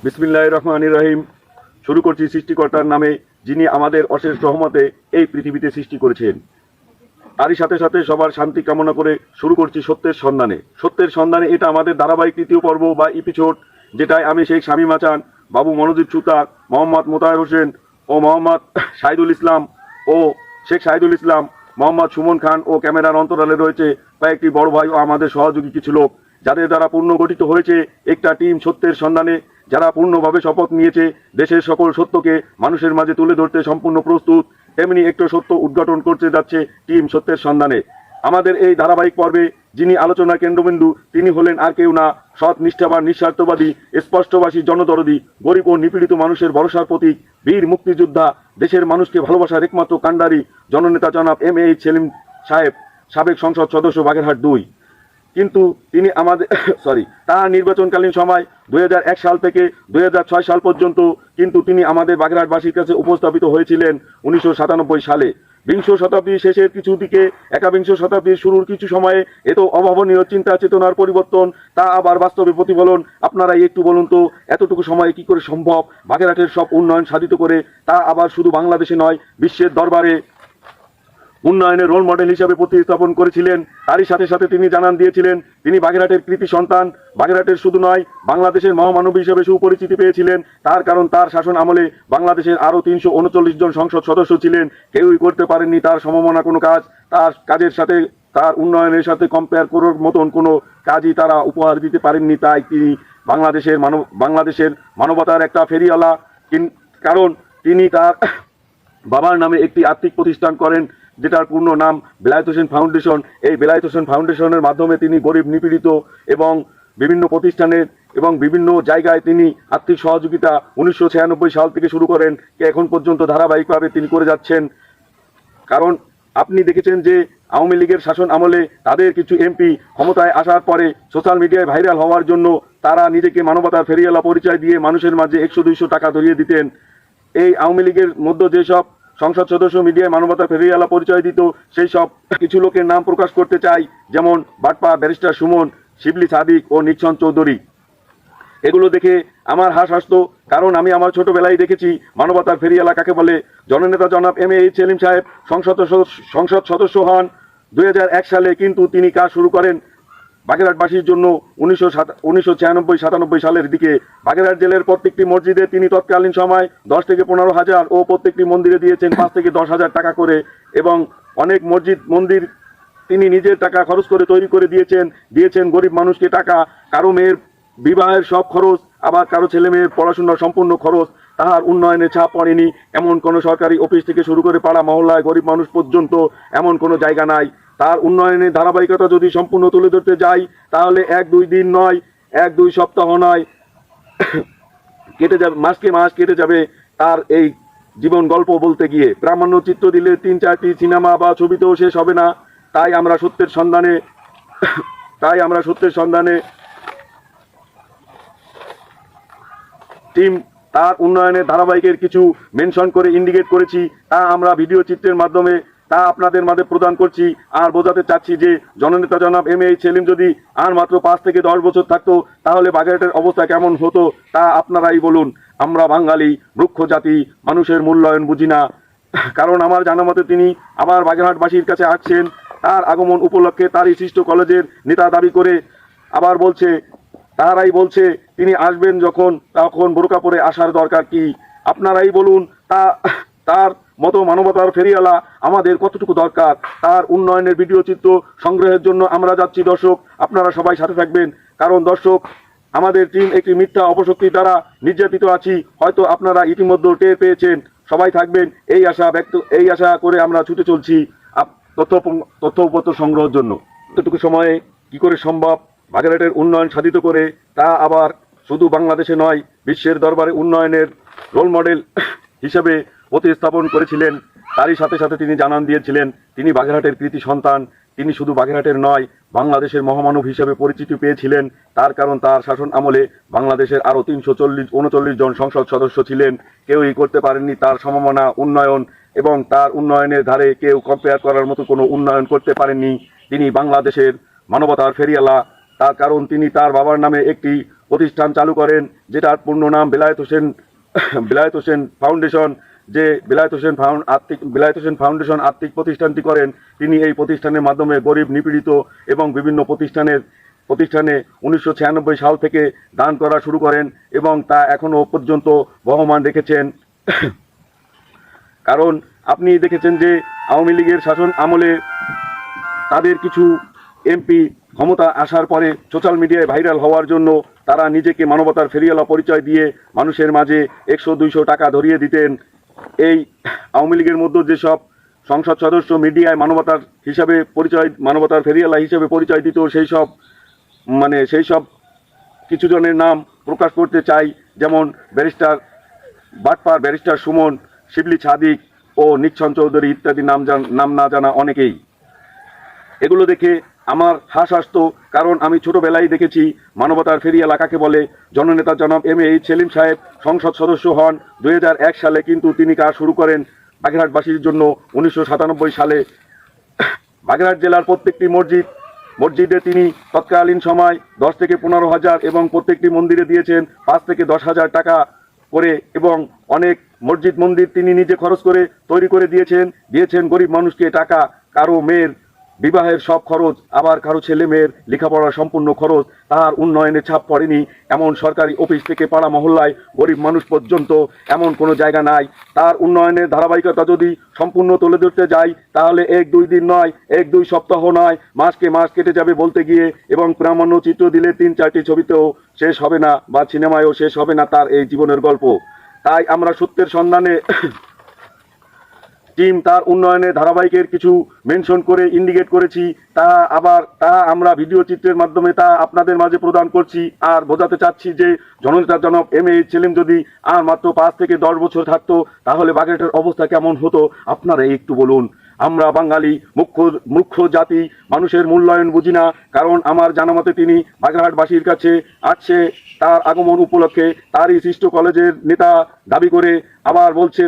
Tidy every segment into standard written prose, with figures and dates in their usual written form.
বিসমিল্লাহির রহমানির রহিম। শুরু করছি সৃষ্টিকর্তার নামে, যিনি আমাদের অশেষ রহমতে এই পৃথিবীতে সৃষ্টি করেছেন। তারই সাথে সাথে সবার শান্তি কামনা করে শুরু করছি সত্যের সন্ধানে। সত্যের সন্ধানে এটা আমাদের ধারাবাহিক তৃতীয় পর্ব বা এপিসোড, যেটায় আমি শেখ শামীম হাসান, বাবু মনোজিৎ সুতার, মোহাম্মদ মোতাহের হোসেন ও মোহাম্মদ শাহিদুল ইসলাম ও শেখ শাহিদুল ইসলাম, মোহাম্মদ সুমন খান ও ক্যামেরার অন্তরালে রয়েছে কয়েকটি বড় ভাই ও আমাদের সহযোগী কিছু লোক, যাদের দ্বারা পূর্ণ গঠিত হয়েছে একটা টিম সত্যের সন্ধানে, যারা পূর্ণভাবে শপথ নিয়েছে দেশের সকল সত্যকে মানুষের মাঝে তুলে ধরতে সম্পূর্ণ প্রস্তুত। তেমনি একটু সত্য উদ্ঘাটন করতে যাচ্ছে টিম সত্যের সন্ধানে। আমাদের এই ধারাবাহিক পর্বে যিনি আলোচনার কেন্দ্রবিন্দু, তিনি হলেন আর কেউ না, সৎ নিষ্ঠাবান নিঃস্বার্থবাদী স্পষ্টবাসী জনদরদি গরিব ও নিপীড়িত মানুষের ভরসার প্রতীক, বীর মুক্তিযোদ্ধা, দেশের মানুষকে ভালোবাসার একমাত্র কাণ্ডারি জননেতা জনাব এম.এ.এইচ সেলিম সাহেব, সাবেক সংসদ সদস্য বাগেরহাট 2। কিন্তু তিনি আমাদের তার নির্বাচনকালীন সময় 2001 সাল থেকে 2006 সাল পর্যন্ত কিন্তু তিনি আমাদের বাগেরহাটবাসীর কাছে উপস্থাপিত হয়েছিলেন 1997 সালে। বিংশ শতাব্দীর শেষের কিছু দিকে, একবিংশ শতাব্দীর শুরুর কিছু সময়ে এত অভাবনীয় চিন্তা চেতনার পরিবর্তন, তা আবার বাস্তবে প্রতিফলন। আপনারাই একটু বলুন তো, এতটুকু সময়ে কি করে সম্ভব বাগেরহাটের সব উন্নয়ন সাধিত করে, তা আবার শুধু বাংলাদেশে নয়, বিশ্বের দরবারে উন্নয়নের রোল মডেল হিসেবে প্রতিস্থাপন করেছিলেন। তারই সাথে সাথে তিনি জানান দিয়েছিলেন তিনি বাগেরহাটের কৃতি সন্তান। বাগেরহাটের শুধু নয়, বাংলাদেশের মহামানব হিসেবে সুপরিচিতি পেয়েছিলেন। তার কারণ তার শাসন আমলে বাংলাদেশের আরো 339 জন সংসদ সদস্য ছিলেন, কেউই করতে পারেননি তার সমমনা কোনো কাজ। তার কাজের সাথে, তার উন্নয়নের সাথে কম্পেয়ার করার মতন কোনো কাজই তারা উপহার দিতে পারেননি। তাই তিনি বাংলাদেশের মানবতার একটা ফেরিওয়ালা। কারণ তিনি তার বাবার নামে একটি আর্থিক প্রতিষ্ঠান করেন, যেটার পূর্ণ নাম বেলায়েত হোসেন ফাউন্ডেশন। এই বেলায়েত হোসেন ফাউন্ডেশনের মাধ্যমে তিনি গরিব নিপীড়িত এবং বিভিন্ন প্রতিষ্ঠানের এবং বিভিন্ন জায়গায় তিনি আর্থিক সহযোগিতা 1996 সাল থেকে শুরু করেন, এখন পর্যন্ত ধারাবাহিকভাবে তিনি করে যাচ্ছেন। কারণ আপনি দেখেছেন যে আওয়ামী লীগের শাসন আমলে তাদের কিছু এমপি ক্ষমতায় আসার পরে সোশ্যাল মিডিয়ায় ভাইরাল হওয়ার জন্য তারা নিজেকে মানবতার ফেরিওয়ালা পরিচয় দিয়ে মানুষের মাঝে 100-200 টাকা ধরিয়ে দিতেন। এই আওয়ামী লীগের মধ্যে যেসব সংসদ সদস্য মিডিয়ায় মানবতার ফেরিওয়ালা পরিচয় দিত, সেই সব কিছু লোকের নাম প্রকাশ করতে চাই, যেমন বাটপা ব্যারিস্টার সুমন, শিবলি সাদিক ও নিক্সন চৌধুরী। এগুলো দেখে আমার হাস আসতো, কারণ আমি আমার ছোটবেলায় দেখেছি মানবতার ফেরিওয়ালা কাকে বলে। জননেতা জনাব এম.এ.এইচ সেলিম সাহেব সংসদ সদস্য হন 2001 সালে, কিন্তু তিনি কাজ শুরু করেন বাগেরহাটবাসীর জন্য 1996-97 সালের দিকে। বাগেরহাট জেলের প্রত্যেকটি মসজিদে তিনি তৎকালীন সময় 10 থেকে 15 হাজার ও প্রত্যেকটি মন্দিরে দিয়েছেন 5 থেকে 10 হাজার টাকা করে, এবং অনেক মন্দির তিনি নিজের টাকা খরচ করে তৈরি করে দিয়েছেন গরিব মানুষকে টাকা। কারো মেয়ের বিবাহের সব খরচ, আবার কারো ছেলে মেয়ের পড়াশোনার সম্পূর্ণ খরচ তাহার উন্নয়নে ছাপ পড়েনি। এমন কোনো সরকারি অফিস থেকে শুরু করে পাড়া মহল্লায় গরিব মানুষ পর্যন্ত এমন কোনো জায়গা নাই। তার উন্নয়নের ধারাবাহিকতা যদি সম্পূর্ণ তুলে ধরতে যাই, তাহলে 1-2 দিন নয়, 1-2 সপ্তাহ নয়, কেটে যাবে, মাস কেটে যাবে তার এই জীবন গল্প বলতে গিয়ে। প্রামাণ্য চিত্র দিলে 3-4টি সিনেমা বা ছবিতেও শেষ হবে না। তাই আমরা সত্যের সন্ধানে টিম তার উন্নয়নের ধারাবাহিকের কিছু মেনশন করে ইন্ডিকেট করেছি, তা আমরা ভিডিও চিত্রের মাধ্যমে তা আপনাদের মাঝে প্রদান করছি। আর বোঝাতে চাচ্ছি যে জননেতা জনাব এম.এ.এইচ সেলিম যদি আর মাত্র 5 থেকে 10 বছর থাকতো, তাহলে বাগেরহাটের অবস্থা কেমন হতো তা আপনারাই বলুন। আমরা বাঙালি বৃক্ষ জাতি, মানুষের মূল্যায়ন বুঝি না। কারণ আমার জানা মতে তিনি আবার বাগেরহাটবাসীর কাছে আসছেন, তার আগমন উপলক্ষে তারই সৃষ্ট কলেজের নেতা দাবি করে আবার তাহারাই বলছে তিনি আসবেন তখন বোরকা পরে আসার দরকার কি? আপনারাই বলুন, তার মতো মানবতার ফেরিওয়ালা আমাদের কতটুকু দরকার? তার উন্নয়নের ভিডিও চিত্র সংগ্রহের জন্য আমরা যাচ্ছি। দর্শক, আপনারা সবাই সাথে থাকবেন, কারণ দর্শক, আমাদের টিম একটি মিথ্যা অপশক্তির দ্বারা নির্যাতিত আছি, হয়তো আপনারা ইতিমধ্যে টের পেয়েছেন। সবাই থাকবেন এই আশা করে আমরা ছুটে চলছি তথ্য সংগ্রহের জন্য। এতটুকু সময়ে কি করে সম্ভব বাগেরহাটের উন্নয়ন সাধিত করে, তা আবার শুধু বাংলাদেশে নয়, বিশ্বের দরবারে উন্নয়নের রোল মডেল হিসেবে প্রতিস্থাপন করেছিলেন। তারই সাথে সাথে তিনি জানান দিয়েছিলেন তিনি বাগেরহাটের কৃতি সন্তান। তিনি শুধু বাগেরহাটের নয়, বাংলাদেশের মহামানব হিসেবে পরিচিতি পেয়েছিলেন। তার কারণ তার শাসন আমলে বাংলাদেশের আরো 339 জন সংসদ সদস্য ছিলেন, কেউই করতে পারেননি তার সমমনা উন্নয়ন, এবং তার উন্নয়নের ধারে কেউ কম্পেয়ার করার মতো কোনো উন্নয়ন করতে পারেননি। তিনি বাংলাদেশের মানবতার ফেরিওয়ালা। তার কারণ তিনি তার বাবার নামে একটি প্রতিষ্ঠান চালু করেন, যেটার পূর্ণ নাম বেলায়েত হোসেন ফাউন্ডেশন। যে বেলায়েত হোসেন ফাউন্ডেশন আর্থিক প্রতিষ্ঠানটি করেন, তিনি এই প্রতিষ্ঠানের মাধ্যমে গরিব, নিপীড়িত এবং বিভিন্ন প্রতিষ্ঠানে 1996 সাল থেকে দান করা শুরু করেন এবং তা এখনো পর্যন্ত বহমান রেখেছেন। কারণ আপনি দেখেছেন যে আওয়ামী লীগের শাসন আমলে তাদের কিছু এমপি ক্ষমতা আসার পরে সোশ্যাল মিডিয়ায় ভাইরাল হওয়ার জন্য তারা নিজেকে মানবতার ফেরিওয়ালা পরিচয় দিয়ে মানুষের মাঝে 100-200 টাকা ধরিয়ে দিতেন। এই আওয়ামী লীগের মধ্যে যেসব সংসদ সদস্য মিডিয়ায় মানবতার ফেরিওয়ালা হিসেবে পরিচয় দিত, সেই সব কিছু জনের নাম প্রকাশ করতে চাই, যেমন ব্যারিস্টার সুমন, শিবলি সাদিক ও নিচ্ছন চৌধুরী ইত্যাদি নাম না জানা অনেকেই। এগুলো দেখে আমার হাসি আসতো, কারণ আমি ছোটবেলায় দেখেছি মানবতার ফেরিওয়ালা কাকে বলে। জননেতা জনাব MAH সেলিম সাহেব সংসদ সদস্য হন 2001 সালে, কিন্তু তিনি কাজ শুরু করেন বাগেরহাটবাসীর জন্য 1997 সালে। বাগেরহাট জেলার প্রত্যেকটি মসজিদে তিনি তৎকালীন সময় 10 থেকে 15,000 এবং প্রত্যেকটি মন্দিরে দিয়েছেন 5 থেকে 10,000 টাকা করে, এবং অনেক মন্দির তিনি নিজে খরচ করে তৈরি করে দিয়েছেন গরিব মানুষকে টাকা। কারো মেয়ের বিবাহের সব খরচ, আবার কারো ছেলে মেয়ের লেখাপড়ার সম্পূর্ণ খরচ, তার উন্নয়নে ছাপ পড়েনি এমন সরকারি অফিস থেকে পাড়া মহল্লায় গরিব মানুষ পর্যন্ত এমন কোনো জায়গা নাই। তার উন্নয়নের ধারাবাহিকতা যদি সম্পূর্ণ তুলে ধরতে যাই, তাহলে 1-2 দিন নয়, 1-2 সপ্তাহ নয়, মাস কেটে যাবে বলতে গিয়ে, এবং প্রামাণ্য চিত্র দিলে 3-4টি ছবিতেও শেষ হবে না, বা সিনেমায়ও শেষ হবে না তার এই জীবনের গল্প। তাই আমরা সত্যের সন্ধানে টিম তার উন্নয়নের ধারাবাহিকের কিছু মেনশন করে ইন্ডিকেট করেছি, তা আমরা ভিডিও চিত্রের মাধ্যমে তা আপনাদের মাঝে প্রদান করছি। আর বোঝাতে চাচ্ছি যে জননেতা জনাব MAH সেলিম যদি আর মাত্র 5 থেকে 10 বছর থাকতো, তাহলে বাগেরহাটের অবস্থা কেমন হতো আপনারা একটু বলুন। আমরা বাঙালি মূর্খ জাতি, মানুষের মূল্যায়ন বুঝি না। কারণ আমার জানা মতে তিনি বাগেরহাটবাসীর কাছে আসছে তার আগমন উপলক্ষে, তারই সৃষ্ট কলেজের নেতা দাবি করে, আবার বলছে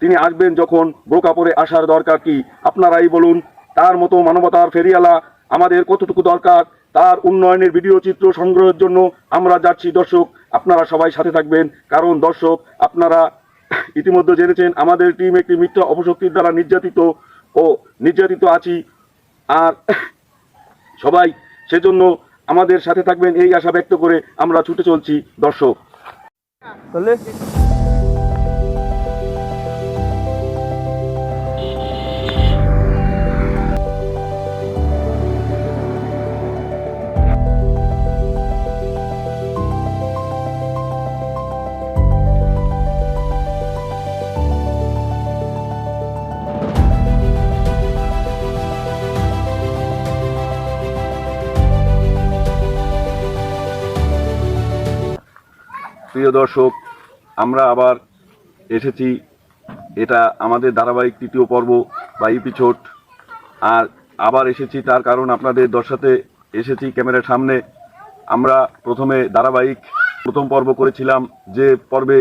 তিনি আসবেন যখন বোরকা পরে আসার দরকার কি? আপনারাই বলুন। তার মতো মানবতার ফেরিওয়ালা আমাদের কতটুকু দরকার? তার উন্নয়নের ভিডিও চিত্র সংগ্রহের জন্য আমরা যাচ্ছি। দর্শক, আপনারা সবাই সাথে থাকবেন, কারণ দর্শক, আপনারা ইতিমধ্যে জেনেছেন আমাদের টিম একটি মিথ্যা অপশক্তির দ্বারা নির্যাতিত আছি। আর সবাই সেজন্য আমাদের সাথে থাকবেন এই আশা ব্যক্ত করে আমরা ছুটে চলছি। দর্শক, প্রিয় দর্শক, আমরা আবার এসেছি। এটা আমাদের ধারাবাহিক 3য় পর্ব বা এপিসোড। আর আবার এসেছি তার কারণ আপনাদের দর্শাতে এসেছি ক্যামেরার সামনে। আমরা প্রথমে ধারাবাহিক প্রথম পর্ব করেছিলাম, যে পর্বে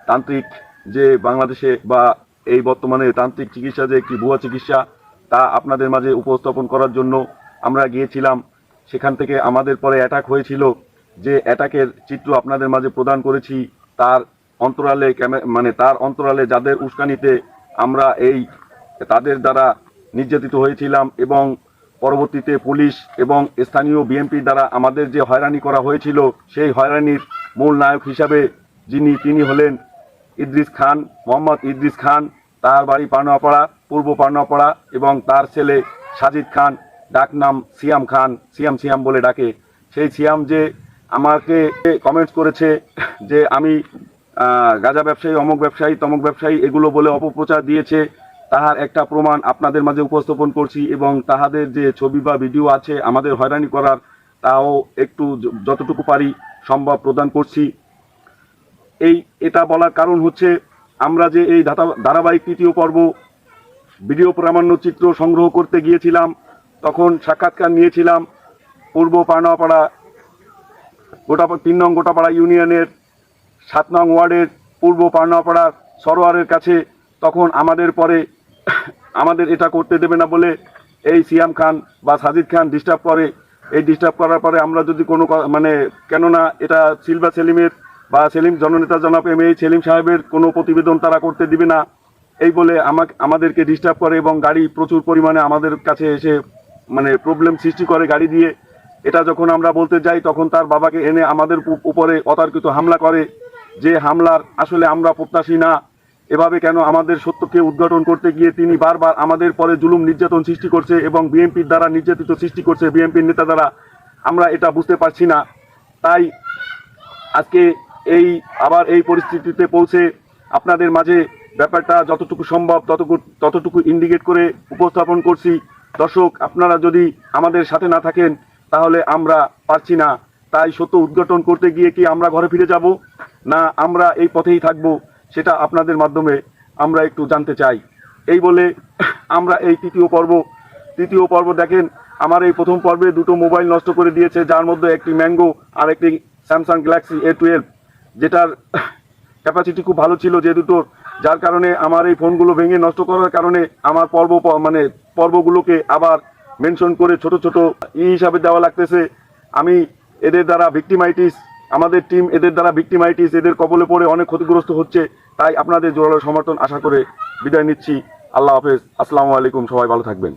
তান্ত্রিক, যে বাংলাদেশে বা এই বর্তমানে তান্ত্রিক চিকিৎসা যে একটি ভুয়া চিকিৎসা, তা আপনাদের মাঝে উপস্থাপন করার জন্য আমরা গিয়েছিলাম। সেখান থেকে আমাদের পরে অ্যাটাক হয়েছিল, যে অ্যাটাকের চিত্র আপনাদের মাঝে প্রদান করেছি। তার অন্তরালে যাদের উস্কানিতে আমরা তাদের দ্বারা নির্যাতিত হয়েছিলাম, এবং পরবর্তীতে পুলিশ এবং স্থানীয় বিএমপি দ্বারা আমাদের যে হয়রানি করা হয়েছিল, সেই হয়রানির মূল নায়ক হিসাবে তিনি হলেন মোহাম্মদ ইদ্রিস খান। তার বাড়ি পানোয়াপাড়া, পূর্ব পানোয়াপাড়া, এবং তার ছেলে সাজিদ খান, ডাক নাম সিয়াম বলে ডাকে। সেই সিয়াম যে আমাকে কমেন্টস করেছে যে আমি গাঁজা ব্যবসায়ী, অমুক ব্যবসায়ী, তমুক ব্যবসায়ী, এগুলো বলে অপপ্রচার দিয়েছে, তাহার একটা প্রমাণ আপনাদের মাঝে উপস্থাপন করছি, এবং তাহাদের যে ছবি বা ভিডিও আছে আমাদের হয়রানি করার, তাও একটু যতটুকু পারি সম্ভব প্রদান করছি। এটা বলার কারণ হচ্ছে, আমরা যে এই ধারাবাহিক 3য় পর্ব ভিডিও প্রামাণ্য চিত্র সংগ্রহ করতে গিয়েছিলাম, তখন সাক্ষাৎকার নিয়েছিলাম পূর্ব পানোয়াপাড়া 3 নং গোটাপাড়া ইউনিয়নের 7 নং ওয়ার্ডের পূর্ব পানোয়াপাড়ার সরোয়ারের কাছে। তখন আমাদের এটা করতে দেবে না বলে এই সিয়াম খান বা সাজিদ খান ডিস্টার্ব করে, এই ডিস্টার্ব করার পরে আমরা যদি কোনো মানে কেননা এটা সিলভা সেলিমের বা সেলিম জননেতা জনাব এম এ সেলিম সাহেবের কোনো প্রতিবেদন তারা করতে দিবে না এই বলে আমাদেরকে ডিস্টার্ব করে এবং গাড়ি প্রচুর পরিমাণে আমাদের কাছে এসে মানে প্রবলেম সৃষ্টি করে গাড়ি দিয়ে। এটা যখন আমরা বলতে যাই তখন তার বাবাকে এনে আমাদের উপরে অতর্কিত হামলা করে, যে হামলার আসলে আমরা প্রত্যাশী না। এভাবে কেন আমাদের সত্যকে উদ্ঘাটন করতে গিয়ে তিনি বারবার আমাদের পরে জুলুম নির্যাতন সৃষ্টি করছে এবং বিএনপির দ্বারা নির্যাতিত সৃষ্টি করছে, বিএনপির নেতা দ্বারা, আমরা এটা বুঝতে পারছি না। তাই আজকে আবার এই পরিস্থিতিতে পৌঁছে আপনাদের মাঝে ব্যাপারটা যতটুকু সম্ভব ততটুকু ইন্ডিকেট করে উপস্থাপন করছি। দর্শক, আপনারা যদি আমাদের সাথে না থাকেন তাহলে আমরা পারছি না। তাই সত্য উদ্ঘাটন করতে গিয়ে কি আমরা ঘরে ফিরে যাব, না আমরা এই পথেই থাকব, সেটা আপনাদের মাধ্যমে আমরা একটু জানতে চাই। এই বলে আমরা এই তৃতীয় পর্ব দেখেন, আমার এই প্রথম পর্বে দুটো মোবাইল নষ্ট করে দিয়েছে, যার মধ্যে একটি ম্যাঙ্গো আর একটি স্যামসাং গ্যালাক্সি A12, যেটার ক্যাপাসিটি খুব ভালো ছিল যে দুটোর, যার কারণে আমার এই ফোনগুলো ভেঙে নষ্ট করার কারণে আমার পর্বগুলোকে আবার মেনশন করে ছোট ছোট হিসাবে দেওয়া লাগতেছে। আমি এদের দ্বারা ভিক্টিমাইটিস, আমাদের টিম এদের দ্বারা ভিক্টিমাইটিস, এদের কবলে পড়ে অনেক ক্ষতিগ্রস্ত হচ্ছে। তাই আপনাদের জোরালো সমর্থন আশা করে বিদায় নিচ্ছি। আল্লাহ হাফেজ, আসসালামু আলাইকুম, সবাই ভালো থাকবেন।